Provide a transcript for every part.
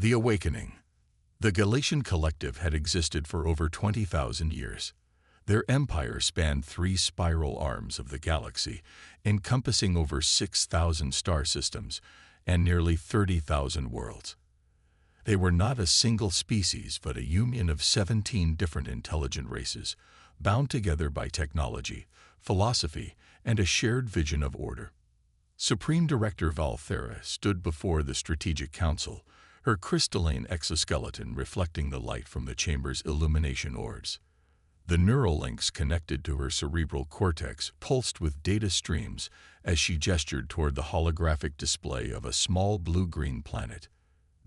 The Awakening. The Galatian Collective had existed for over 20,000 years. Their empire spanned 3 spiral arms of the galaxy, encompassing over 6,000 star systems and nearly 30,000 worlds. They were not a single species, but a union of 17 different intelligent races, bound together by technology, philosophy, and a shared vision of order. Supreme Director Valthera stood before the Strategic Council, her crystalline exoskeleton reflecting the light from the chamber's illumination orbs. The neural links connected to her cerebral cortex pulsed with data streams as she gestured toward the holographic display of a small blue-green planet.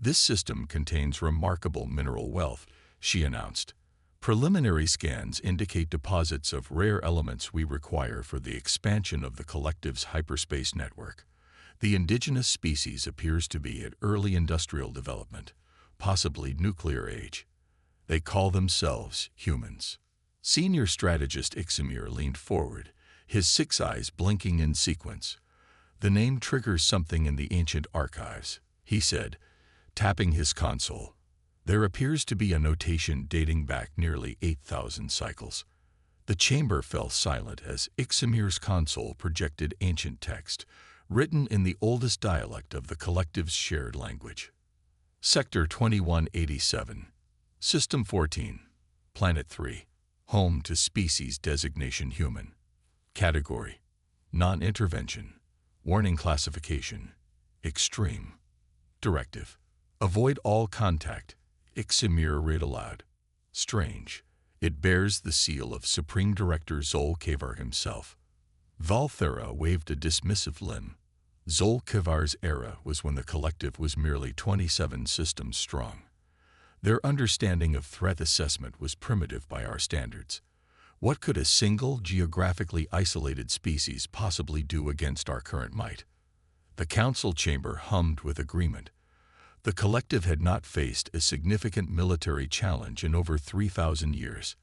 "This system contains remarkable mineral wealth," she announced. "Preliminary scans indicate deposits of rare elements we require for the expansion of the Collective's hyperspace network. The indigenous species appears to be at early industrial development, possibly nuclear age. They call themselves humans." Senior strategist Ixamir leaned forward, his 6 eyes blinking in sequence. "The name triggers something in the ancient archives," he said, tapping his console. "There appears to be a notation dating back nearly 8,000 cycles." The chamber fell silent as Ixamir's console projected ancient text, written in the oldest dialect of the Collective's shared language. Sector 2187, System 14, Planet 3, home to species designation human. Category: non-intervention. Warning classification: extreme. Directive: avoid all contact. Ixamir read aloud. Strange. It bears the seal of Supreme Director Zol Kavar himself. Valthera waved a dismissive limb. Zol Kavar's era was when the Collective was merely 27 systems strong. Their understanding of threat assessment was primitive by our standards. What could a single, geographically isolated species possibly do against our current might? The council chamber hummed with agreement. The Collective had not faced a significant military challenge in over 3,000 years.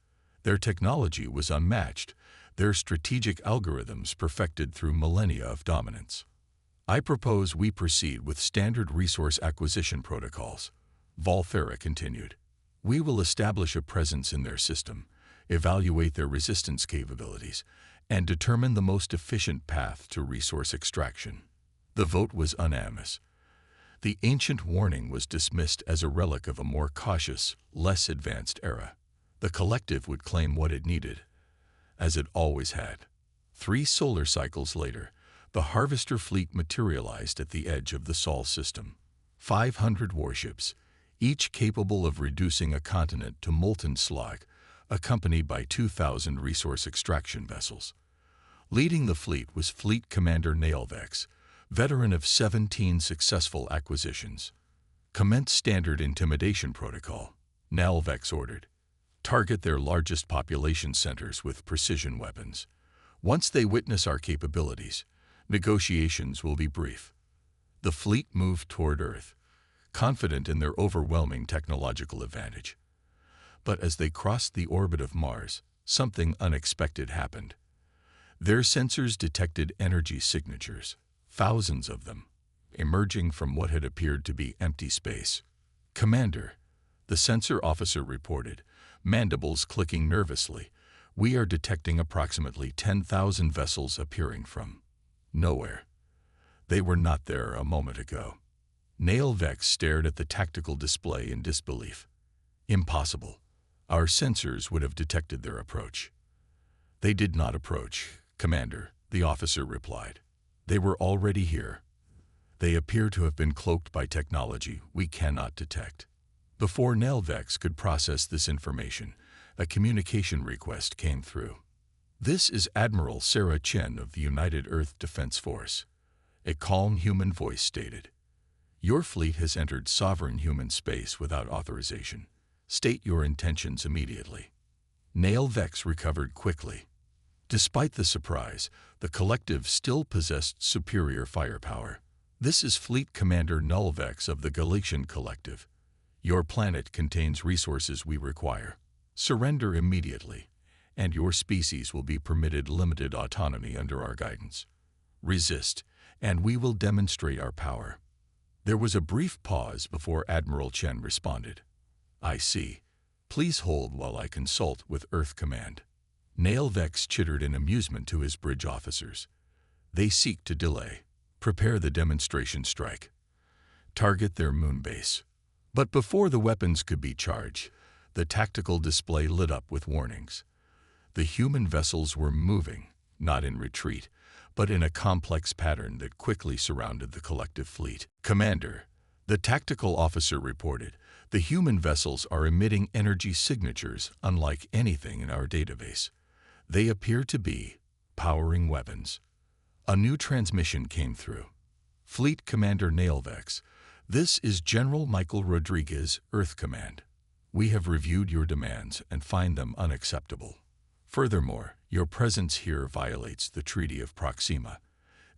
Their technology was unmatched, their strategic algorithms perfected through millennia of dominance. "I propose we proceed with standard resource acquisition protocols," Valthera continued. "We will establish a presence in their system, evaluate their resistance capabilities, and determine the most efficient path to resource extraction." The vote was unanimous. The ancient warning was dismissed as a relic of a more cautious, less advanced era. The Collective would claim what it needed, as it always had. 3 solar cycles later, the Harvester fleet materialized at the edge of the Sol system. 500 warships, each capable of reducing a continent to molten slag, accompanied by 2,000 resource extraction vessels. Leading the fleet was Fleet Commander Nailvex, veteran of 17 successful acquisitions. "Commence standard intimidation protocol," Nailvex ordered. "Target their largest population centers with precision weapons. Once they witness our capabilities, negotiations will be brief." The fleet moved toward Earth, confident in their overwhelming technological advantage. But as they crossed the orbit of Mars, something unexpected happened. Their sensors detected energy signatures, thousands of them, emerging from what had appeared to be empty space. "Commander," the sensor officer reported, mandibles clicking nervously, "we are detecting approximately 10,000 vessels appearing from nowhere. They were not there a moment ago." Nailvex stared at the tactical display in disbelief. "Impossible. Our sensors would have detected their approach." "They did not approach, Commander," the officer replied. "They were already here. They appear to have been cloaked by technology we cannot detect." Before Nailvex could process this information, a communication request came through. "This is Admiral Sarah Chen of the United Earth Defense Force," a calm human voice stated. "Your fleet has entered sovereign human space without authorization. State your intentions immediately." Nailvex recovered quickly. Despite the surprise, the Collective still possessed superior firepower. "This is Fleet Commander Nailvex of the Galatian Collective. Your planet contains resources we require. Surrender immediately, and your species will be permitted limited autonomy under our guidance. Resist, and we will demonstrate our power." There was a brief pause before Admiral Chen responded. I see. Please hold while I consult with Earth Command. Nailvex chittered in amusement to his bridge officers. They seek to delay. Prepare the demonstration strike. Target their moon base. But before the weapons could be charged, the tactical display lit up with warnings. The human vessels were moving, not in retreat, but in a complex pattern that quickly surrounded the collective fleet. Commander, the tactical officer reported, the human vessels are emitting energy signatures unlike anything in our database. They appear to be powering weapons. A new transmission came through. Fleet Commander Nailvex, this is General Michael Rodriguez, Earth Command. We have reviewed your demands and find them unacceptable. Furthermore, your presence here violates the Treaty of Proxima,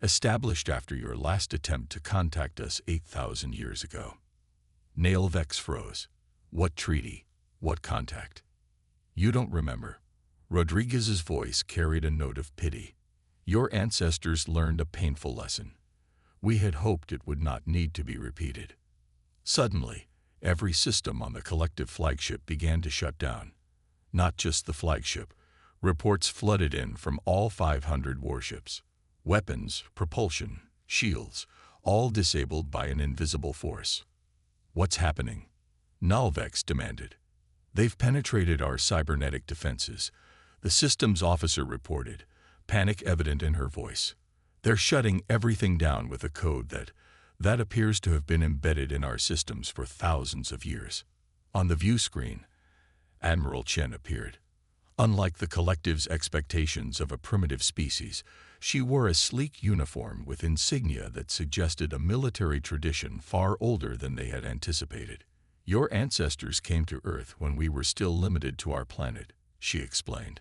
established after your last attempt to contact us 8,000 years ago. Nailvex froze. What treaty? What contact? You don't remember. Rodriguez's voice carried a note of pity. Your ancestors learned a painful lesson. We had hoped it would not need to be repeated. Suddenly, every system on the collective flagship began to shut down. Not just the flagship. Reports flooded in from all 500 warships. Weapons, propulsion, shields, all disabled by an invisible force. What's happening? Nailvex demanded. They've penetrated our cybernetic defenses, the systems officer reported, panic evident in her voice. They're shutting everything down with a code that appears to have been embedded in our systems for thousands of years. On the view screen, Admiral Chen appeared. Unlike the collective's expectations of a primitive species, she wore a sleek uniform with insignia that suggested a military tradition far older than they had anticipated. Your ancestors came to Earth when we were still limited to our planet, she explained.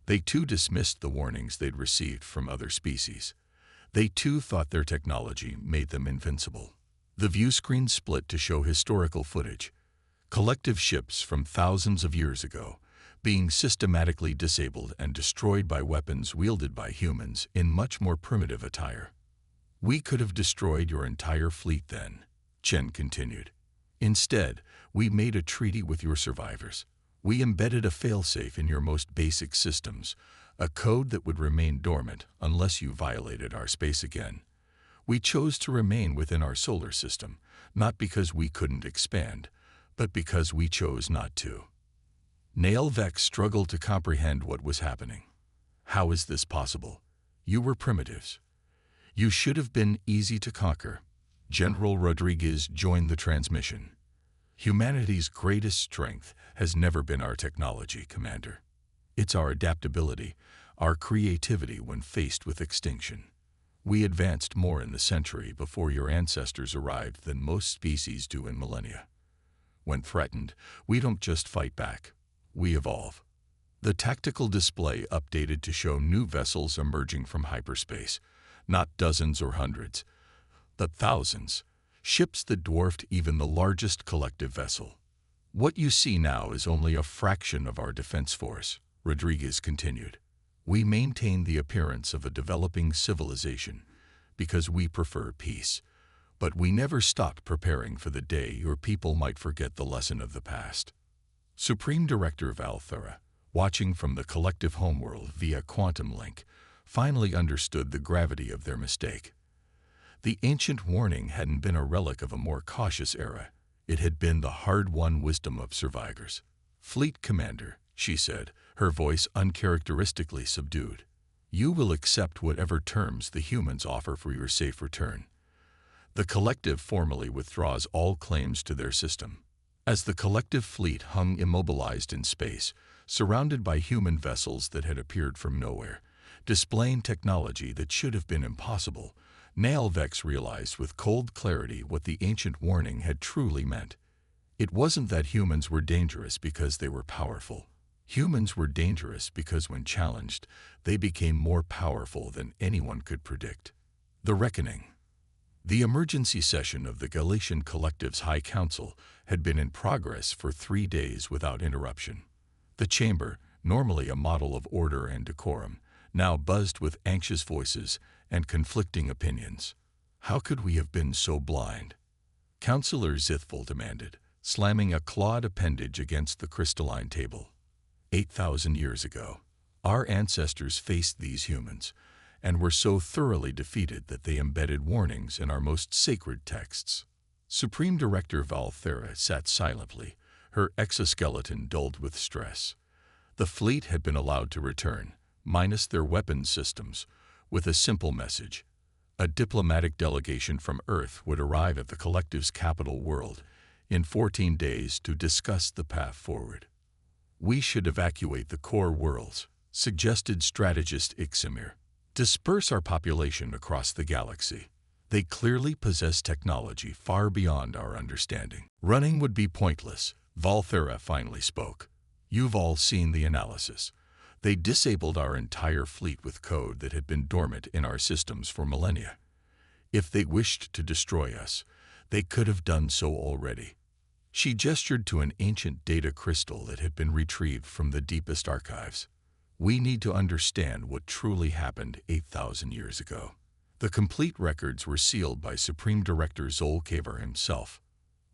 They too dismissed the warnings they'd received from other species. They too thought their technology made them invincible. The view screen split to show historical footage. Collective ships from thousands of years ago, being systematically disabled and destroyed by weapons wielded by humans in much more primitive attire. We could have destroyed your entire fleet then, Chen continued. Instead, we made a treaty with your survivors. We embedded a failsafe in your most basic systems, a code that would remain dormant unless you violated our space again. We chose to remain within our solar system, not because we couldn't expand, but because we chose not to. Nailvex struggled to comprehend what was happening. How is this possible? You were primitives. You should have been easy to conquer. General Rodriguez joined the transmission. Humanity's greatest strength has never been our technology, Commander. It's our adaptability, our creativity when faced with extinction. We advanced more in the century before your ancestors arrived than most species do in millennia. When threatened, we don't just fight back. We evolve. The tactical display updated to show new vessels emerging from hyperspace, not dozens or hundreds, but thousands, ships that dwarfed even the largest collective vessel. What you see now is only a fraction of our defense force, Rodriguez continued. We maintain the appearance of a developing civilization because we prefer peace, but we never stopped preparing for the day your people might forget the lesson of the past. Supreme Director Valthera, watching from the collective homeworld via quantum link, finally understood the gravity of their mistake. The ancient warning hadn't been a relic of a more cautious era. It had been the hard-won wisdom of survivors. Fleet Commander, she said, her voice uncharacteristically subdued. You will accept whatever terms the humans offer for your safe return. The collective formally withdraws all claims to their system. As the collective fleet hung immobilized in space, surrounded by human vessels that had appeared from nowhere, displaying technology that should have been impossible, Nailvex realized with cold clarity what the ancient warning had truly meant. It wasn't that humans were dangerous because they were powerful. Humans were dangerous because when challenged, they became more powerful than anyone could predict. The Reckoning. The emergency session of the Galatian Collective's High Council had been in progress for 3 days without interruption. The chamber, normally a model of order and decorum, now buzzed with anxious voices and conflicting opinions. How could we have been so blind? Counselor Zithful demanded, slamming a clawed appendage against the crystalline table. 8,000 years ago, our ancestors faced these humans and were so thoroughly defeated that they embedded warnings in our most sacred texts. Supreme Director Valthera sat silently, her exoskeleton dulled with stress. The fleet had been allowed to return, minus their weapons systems, with a simple message. A diplomatic delegation from Earth would arrive at the Collective's capital world in 14 days to discuss the path forward. We should evacuate the core worlds, suggested strategist Iximir. Disperse our population across the galaxy. They clearly possess technology far beyond our understanding. Running would be pointless, Valthera finally spoke. You've all seen the analysis. They disabled our entire fleet with code that had been dormant in our systems for millennia. If they wished to destroy us, they could have done so already. She gestured to an ancient data crystal that had been retrieved from the deepest archives. We need to understand what truly happened 8,000 years ago. The complete records were sealed by Supreme Director Zolkavar himself.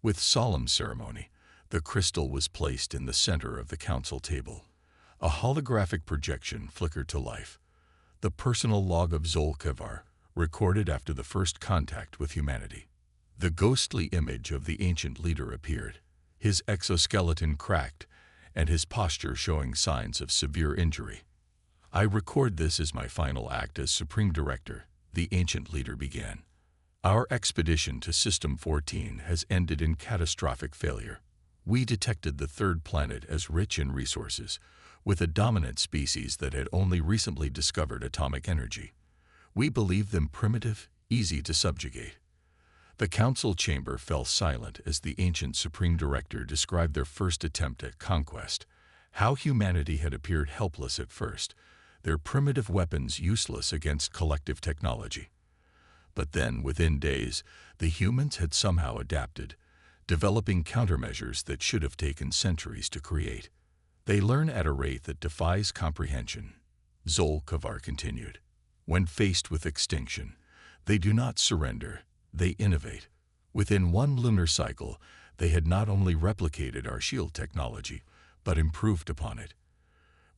With solemn ceremony, the crystal was placed in the center of the council table. A holographic projection flickered to life. The personal log of Zolkavar, recorded after the first contact with humanity. The ghostly image of the ancient leader appeared, his exoskeleton cracked, and his posture showing signs of severe injury. I record this as my final act as Supreme Director, the ancient leader began. Our expedition to System 14 has ended in catastrophic failure. We detected the third planet as rich in resources, with a dominant species that had only recently discovered atomic energy. We believed them primitive, easy to subjugate. The council chamber fell silent as the ancient Supreme Director described their first attempt at conquest, how humanity had appeared helpless at first, their primitive weapons useless against collective technology. But then, within days, the humans had somehow adapted, developing countermeasures that should have taken centuries to create. They learn at a rate that defies comprehension. Zolkavar continued. When faced with extinction, they do not surrender. They innovate. Within one lunar cycle, they had not only replicated our shield technology, but improved upon it.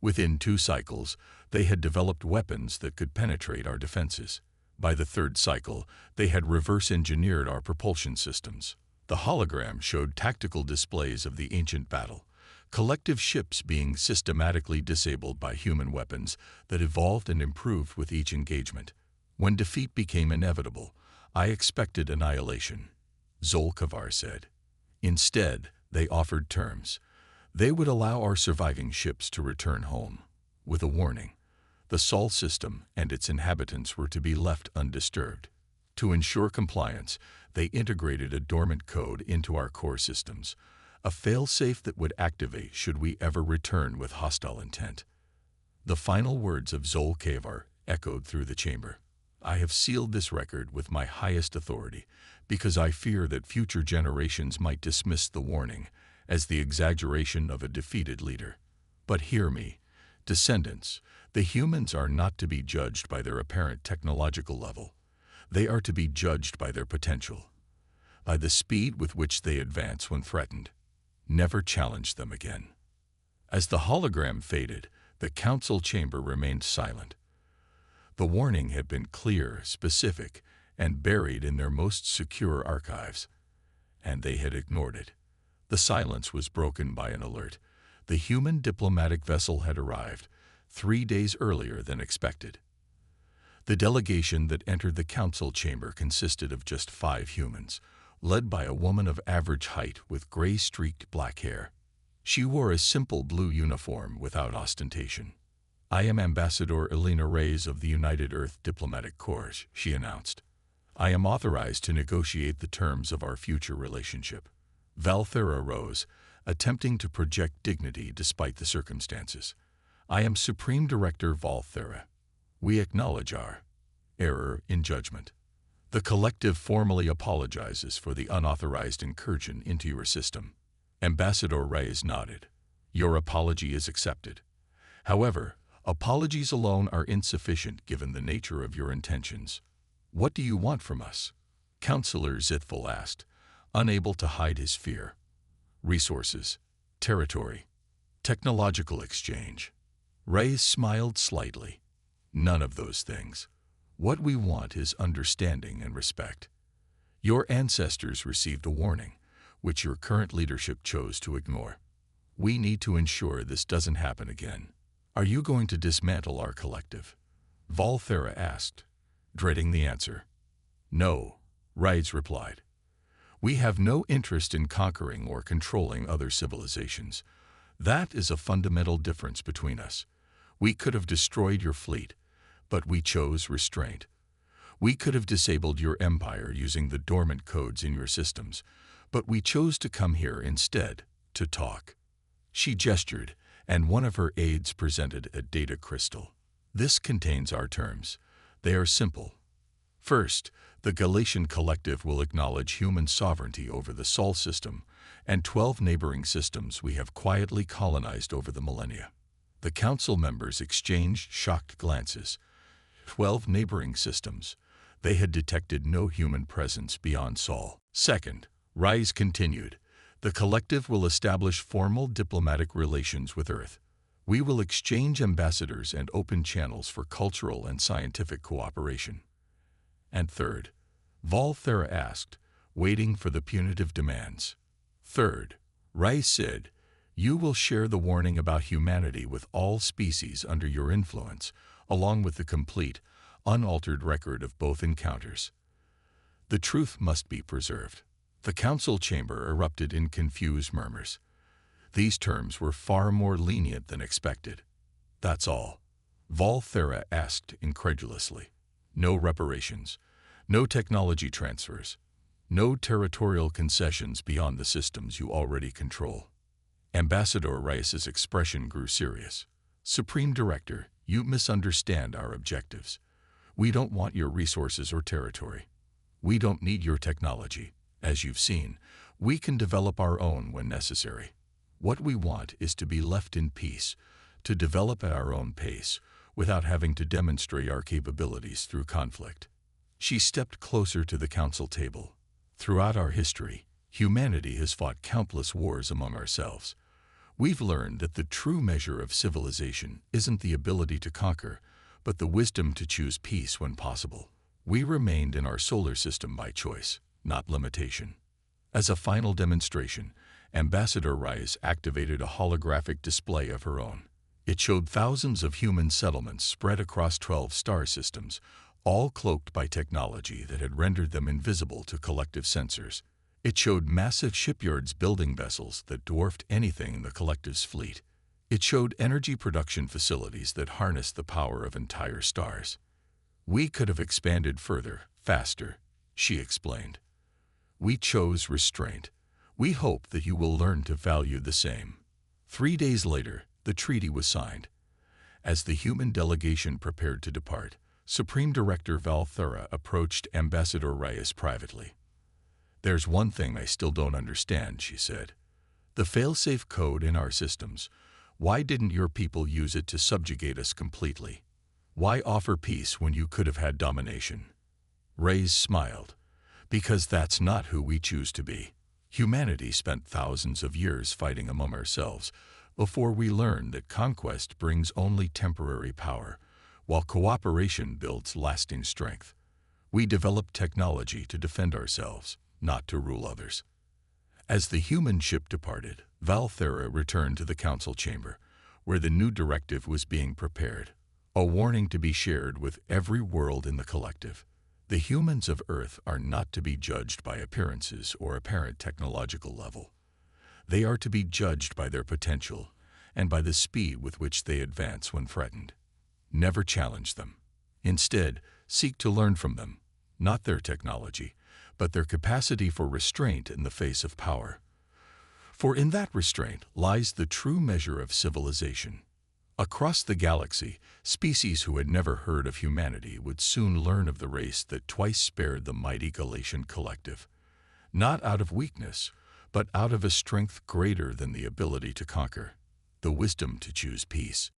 Within 2 cycles, they had developed weapons that could penetrate our defenses. By the 3rd cycle, they had reverse-engineered our propulsion systems. The hologram showed tactical displays of the ancient battle, collective ships being systematically disabled by human weapons that evolved and improved with each engagement. When defeat became inevitable, I expected annihilation, Zolkavar said. Instead, they offered terms. They would allow our surviving ships to return home, with a warning. The Sol system and its inhabitants were to be left undisturbed. To ensure compliance, they integrated a dormant code into our core systems, a failsafe that would activate should we ever return with hostile intent. The final words of Zolkavar echoed through the chamber. I have sealed this record with my highest authority because I fear that future generations might dismiss the warning as the exaggeration of a defeated leader. But hear me, descendants, the humans are not to be judged by their apparent technological level. They are to be judged by their potential, by the speed with which they advance when threatened. Never challenge them again. As the hologram faded, the council chamber remained silent. The warning had been clear, specific, and buried in their most secure archives, and they had ignored it. The silence was broken by an alert. The human diplomatic vessel had arrived, 3 days earlier than expected. The delegation that entered the council chamber consisted of just 5 humans, led by a woman of average height with gray-streaked black hair. She wore a simple blue uniform without ostentation. I am Ambassador Elena Reyes of the United Earth Diplomatic Corps, she announced. I am authorized to negotiate the terms of our future relationship. Valthera rose, attempting to project dignity despite the circumstances. I am Supreme Director Valthera. We acknowledge our error in judgment. The collective formally apologizes for the unauthorized incursion into your system. Ambassador Reyes nodded. Your apology is accepted. However, apologies alone are insufficient given the nature of your intentions. What do you want from us? Counselor Zithful asked. unable to hide his fear. Resources, territory, technological exchange. Reyes smiled slightly. None of those things. What we want is understanding and respect. Your ancestors received a warning, which your current leadership chose to ignore. We need to ensure this doesn't happen again. Are you going to dismantle our collective? Valthera asked, dreading the answer. No, Reyes replied. We have no interest in conquering or controlling other civilizations. That is a fundamental difference between us. We could have destroyed your fleet, but we chose restraint. We could have disabled your empire using the dormant codes in your systems, but we chose to come here instead, to talk. She gestured, and one of her aides presented a data crystal. This contains our terms. They are simple. First, the Galatian Collective will acknowledge human sovereignty over the Sol system and 12 neighboring systems we have quietly colonized over the millennia. The council members exchanged shocked glances. 12 neighboring systems. They had detected no human presence beyond Sol. Second, Reyes continued, the collective will establish formal diplomatic relations with Earth. We will exchange ambassadors and open channels for cultural and scientific cooperation. And third, Valthera asked, waiting for the punitive demands. Third, Reyes said, you will share the warning about humanity with all species under your influence, along with the complete, unaltered record of both encounters. The truth must be preserved. The council chamber erupted in confused murmurs. These terms were far more lenient than expected. That's all. Valthera asked incredulously. No reparations, no technology transfers, no territorial concessions beyond the systems you already control. Ambassador Reyes's expression grew serious. Supreme Director, you misunderstand our objectives. We don't want your resources or territory. We don't need your technology. As you've seen, we can develop our own when necessary. What we want is to be left in peace, to develop at our own pace, without having to demonstrate our capabilities through conflict. She stepped closer to the council table. Throughout our history, humanity has fought countless wars among ourselves. We've learned that the true measure of civilization isn't the ability to conquer, but the wisdom to choose peace when possible. We remained in our solar system by choice, not limitation. As a final demonstration, Ambassador Reyes activated a holographic display of her own. It showed thousands of human settlements spread across 12 star systems, all cloaked by technology that had rendered them invisible to collective sensors. It showed massive shipyards building vessels that dwarfed anything in the collective's fleet. It showed energy production facilities that harnessed the power of entire stars. We could have expanded further, faster, she explained. We chose restraint. We hope that you will learn to value the same. 3 days later, the treaty was signed. As the human delegation prepared to depart, Supreme Director Valthera approached Ambassador Reyes privately. There's one thing I still don't understand, she said. The failsafe code in our systems. Why didn't your people use it to subjugate us completely? Why offer peace when you could have had domination? Reyes smiled. Because that's not who we choose to be. Humanity spent thousands of years fighting among ourselves before we learned that conquest brings only temporary power, while cooperation builds lasting strength. We developed technology to defend ourselves, not to rule others. As the human ship departed, Valthera returned to the council chamber, where the new directive was being prepared, a warning to be shared with every world in the collective. The humans of Earth are not to be judged by appearances or apparent technological level. They are to be judged by their potential and by the speed with which they advance when threatened. Never challenge them. Instead, seek to learn from them, not their technology, but their capacity for restraint in the face of power. For in that restraint lies the true measure of civilization. Across the galaxy, species who had never heard of humanity would soon learn of the race that twice spared the mighty Galatian collective, not out of weakness, but out of a strength greater than the ability to conquer, the wisdom to choose peace.